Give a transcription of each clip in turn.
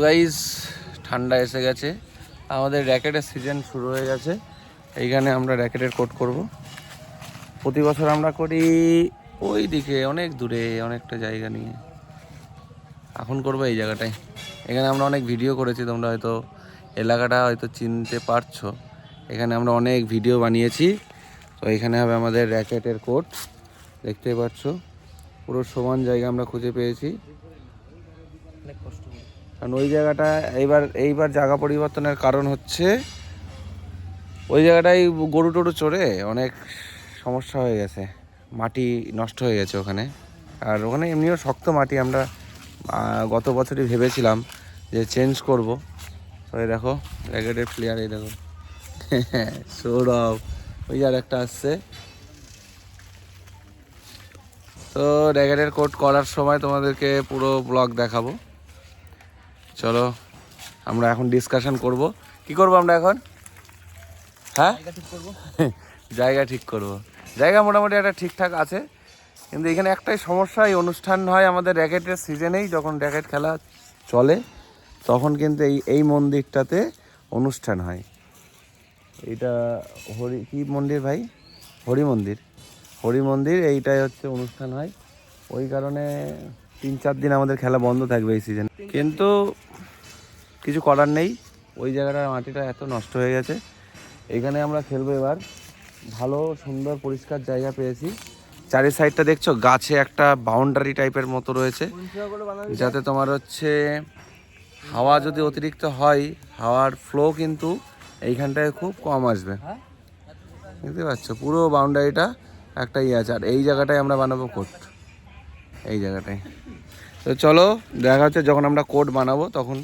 Guys ঠান্ডা এসে গেছে, আমাদের র্যাকেটের সিজন শুরু হয়ে গেছে। এইখানে আমরা র্যাকেটের কোট করব। প্রতি বছর আমরা করি ওই দিকে অনেক দূরে অনেকটা জায়গা নিয়ে, এখন করবো এই জায়গাটায়। এখানে আমরা অনেক ভিডিও করেছি, তোমরা হয়তো এলাকাটা হয়তো চিনতে পারছো। এখানে আমরা অনেক ভিডিও বানিয়েছি। তো এখানে হবে আমাদের র্যাকেটের কোট, দেখতেই পাচ্ছ। পুরো সমান জায়গা আমরা খুঁজে পেয়েছি, অনেক কষ্ট করে। কারণ ওই জায়গাটা এইবার জায়গা পরিবর্তনের কারণ হচ্ছে ওই জায়গাটায় গরু টরু চড়ে অনেক সমস্যা হয়ে গেছে, মাটি নষ্ট হয়ে গেছে ওখানে। আর ওখানে এমনিও শক্ত মাটি, আমরা গত বছরই ভেবেছিলাম যে চেঞ্জ করব। তো এই দেখো র্যাকেটের প্লেয়ার, এই দেখো সৌরভ, ওই আর একটা আসছে। তো র্যাকেটের কোট করার সময় তোমাদেরকে পুরো ব্লগ দেখাবো। চলো আমরা এখন ডিসকাশন করব, কি করব আমরা এখন। হ্যাঁ জায়গা ঠিক করব। জায়গা মোটামুটি একটা ঠিকঠাক আছে, কিন্তু এখানে একটাই সমস্যা, এই অনুষ্ঠান হয় আমাদের র্যাকেটের সিজনেই। যখন র্যাকেট খেলা চলে তখন কিন্তু এই মন্দিরটাতে অনুষ্ঠান হয়। এইটা কি মন্দির ভাই? হরি মন্দির। এইটাই হচ্ছে অনুষ্ঠান হয়। ওই কারণে 3-4 দিন আমাদের খেলা বন্ধ থাকবে এই সিজনে, কিন্তু কিছু করার নেই। ওই জায়গাটার মাটিটা এত নষ্ট হয়ে গেছে, এখানে আমরা খেলবো এবার। ভালো সুন্দর পরিষ্কার জায়গা পেয়েছি। চারি সাইডটা দেখছো গাছে একটা বাউন্ডারি টাইপের মতো রয়েছে, যাতে তোমার হচ্ছে হাওয়া যদি অতিরিক্ত হয়, হাওয়ার ফ্লো কিন্তু এইখানটায় খুব কম আসবে। দেখতে পাচ্ছ পুরো বাউন্ডারিটা একটা আছে। আর এই জায়গাটায় আমরা বানাবো কোর্ট, এই জায়গাটায়। তো চলো দেখা হচ্ছে যখন আমরা কোর্ট বানাবো, তখন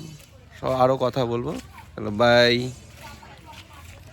আরও কথা বলবো। চলো বাই।